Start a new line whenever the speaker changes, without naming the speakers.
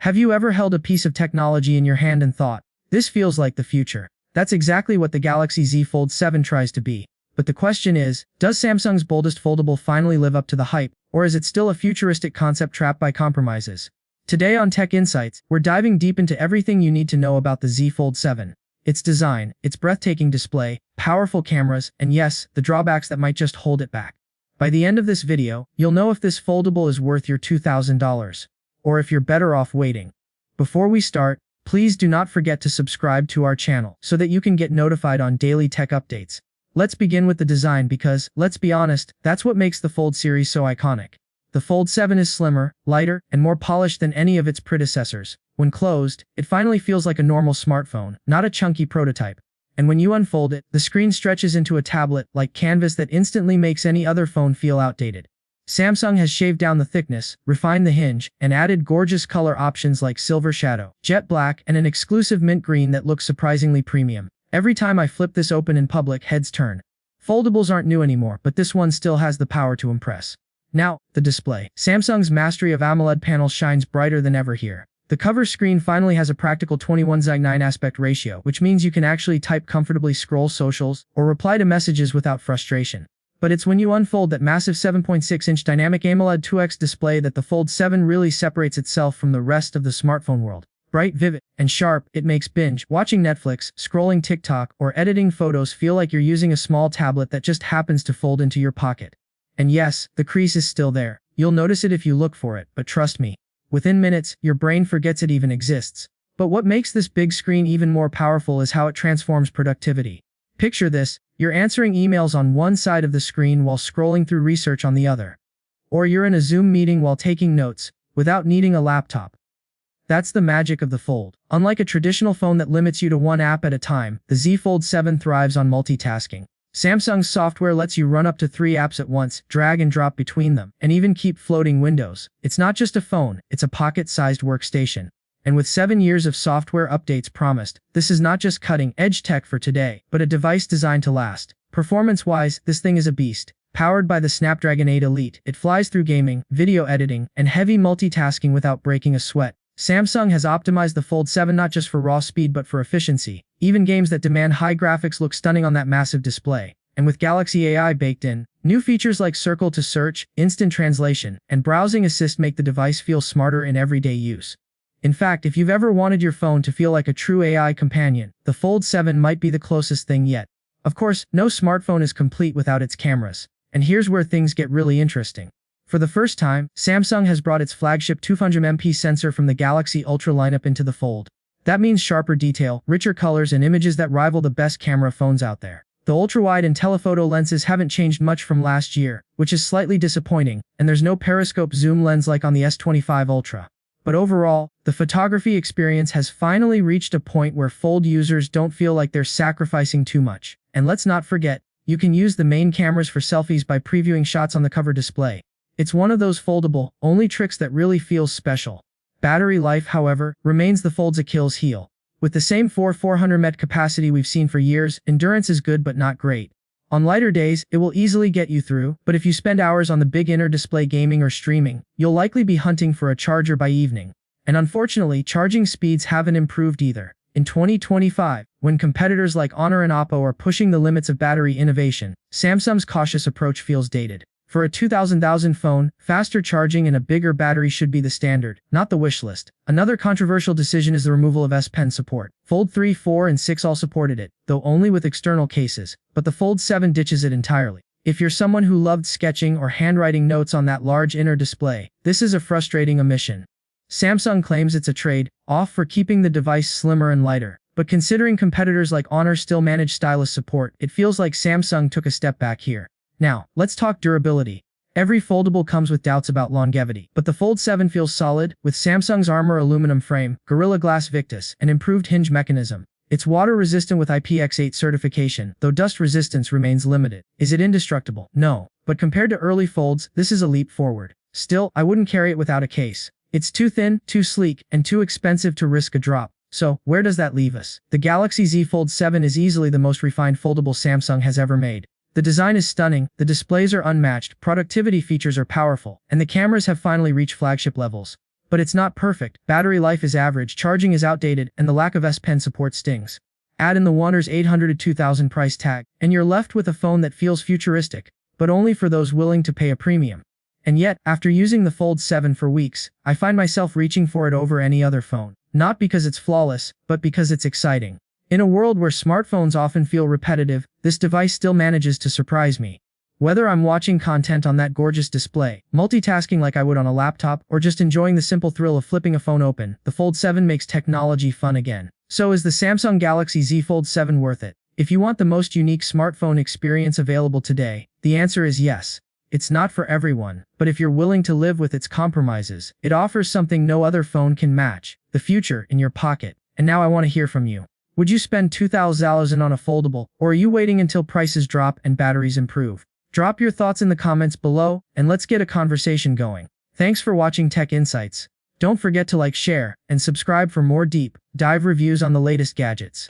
Have you ever held a piece of technology in your hand and thought, this feels like the future? That's exactly what the Galaxy Z Fold 7 tries to be. But the question is, does Samsung's boldest foldable finally live up to the hype, or is it still a futuristic concept trapped by compromises? Today on Tech Insights, we're diving deep into everything you need to know about the Z Fold 7. Its design, its breathtaking display, powerful cameras, and yes, the drawbacks that might just hold it back. By the end of this video, you'll know if this foldable is worth your $2,000. Or if you're better off waiting. Before we start, please do not forget to subscribe to our channel so that you can get notified on daily tech updates. Let's begin with the design because, let's be honest, that's what makes the Fold series so iconic. The Fold 7 is slimmer, lighter, and more polished than any of its predecessors. When closed, it finally feels like a normal smartphone, not a chunky prototype. And when you unfold it, the screen stretches into a tablet-like canvas that instantly makes any other phone feel outdated. Samsung has shaved down the thickness, refined the hinge, and added gorgeous color options like silver shadow, jet black, and an exclusive mint green that looks surprisingly premium. Every time I flip this open in public, heads turn. Foldables aren't new anymore, but this one still has the power to impress. Now, the display. Samsung's mastery of AMOLED panels shines brighter than ever here. The cover screen finally has a practical 21:9 aspect ratio, which means you can actually type comfortably, scroll socials, or reply to messages without frustration. But it's when you unfold that massive 7.6-inch dynamic AMOLED 2X display that the Fold 7 really separates itself from the rest of the smartphone world. Bright, vivid, and sharp, it makes watching Netflix, scrolling TikTok, or editing photos feel like you're using a small tablet that just happens to fold into your pocket. And yes, the crease is still there. You'll notice it if you look for it, but trust me, within minutes, your brain forgets it even exists. But what makes this big screen even more powerful is how it transforms productivity. Picture this, you're answering emails on one side of the screen while scrolling through research on the other. Or you're in a Zoom meeting while taking notes, without needing a laptop. That's the magic of the Fold. Unlike a traditional phone that limits you to one app at a time, the Z Fold 7 thrives on multitasking. Samsung's software lets you run up to 3 apps at once, drag and drop between them, and even keep floating windows. It's not just a phone, it's a pocket-sized workstation. And with 7 years of software updates promised, this is not just cutting-edge tech for today, but a device designed to last. Performance-wise, this thing is a beast. Powered by the Snapdragon 8 Elite, it flies through gaming, video editing, and heavy multitasking without breaking a sweat. Samsung has optimized the Fold 7 not just for raw speed but for efficiency. Even games that demand high graphics look stunning on that massive display. And with Galaxy AI baked in, new features like Circle to Search, Instant Translation, and Browsing Assist make the device feel smarter in everyday use. In fact, if you've ever wanted your phone to feel like a true AI companion, the Fold 7 might be the closest thing yet. Of course, no smartphone is complete without its cameras. And here's where things get really interesting. For the first time, Samsung has brought its flagship 200MP sensor from the Galaxy Ultra lineup into the Fold. That means sharper detail, richer colors, and images that rival the best camera phones out there. The ultra-wide and telephoto lenses haven't changed much from last year, which is slightly disappointing, and there's no periscope zoom lens like on the S25 Ultra. But overall, the photography experience has finally reached a point where Fold users don't feel like they're sacrificing too much. And let's not forget, you can use the main cameras for selfies by previewing shots on the cover display. It's one of those foldable, only tricks that really feels special. Battery life, however, remains the Fold's Achilles heel. With the same 400 mAh capacity we've seen for years, endurance is good but not great. On lighter days, it will easily get you through, but if you spend hours on the big inner display gaming or streaming, you'll likely be hunting for a charger by evening. And unfortunately, charging speeds haven't improved either. In 2025, when competitors like Honor and Oppo are pushing the limits of battery innovation, Samsung's cautious approach feels dated. For a $2,000 phone, faster charging and a bigger battery should be the standard, not the wish list. Another controversial decision is the removal of S Pen support. Fold 3, 4, and 6 all supported it, though only with external cases, but the Fold 7 ditches it entirely. If you're someone who loved sketching or handwriting notes on that large inner display, this is a frustrating omission. Samsung claims it's a trade-off for keeping the device slimmer and lighter, but considering competitors like Honor still manage stylus support, it feels like Samsung took a step back here. Now, let's talk durability. Every foldable comes with doubts about longevity, but the Fold 7 feels solid, with Samsung's Armor aluminum frame, Gorilla Glass Victus, and improved hinge mechanism. It's water-resistant with IPX8 certification, though dust resistance remains limited. Is it indestructible? No. But compared to early Folds, this is a leap forward. Still, I wouldn't carry it without a case. It's too thin, too sleek, and too expensive to risk a drop. So, where does that leave us? The Galaxy Z Fold 7 is easily the most refined foldable Samsung has ever made. The design is stunning, the displays are unmatched, productivity features are powerful, and the cameras have finally reached flagship levels. But it's not perfect, battery life is average, charging is outdated, and the lack of S Pen support stings. Add in the Wonder's $800 to $2,000 price tag, and you're left with a phone that feels futuristic, but only for those willing to pay a premium. And yet, after using the Fold 7 for weeks, I find myself reaching for it over any other phone. Not because it's flawless, but because it's exciting. In a world where smartphones often feel repetitive, this device still manages to surprise me. Whether I'm watching content on that gorgeous display, multitasking like I would on a laptop, or just enjoying the simple thrill of flipping a phone open, the Fold 7 makes technology fun again. So is the Samsung Galaxy Z Fold 7 worth it? If you want the most unique smartphone experience available today, the answer is yes. It's not for everyone, but if you're willing to live with its compromises, it offers something no other phone can match: the future in your pocket. And now I want to hear from you. Would you spend $2,000 on a foldable, or are you waiting until prices drop and batteries improve? Drop your thoughts in the comments below, and let's get a conversation going. Thanks for watching Tech Insights. Don't forget to like, share, and subscribe for more deep dive reviews on the latest gadgets.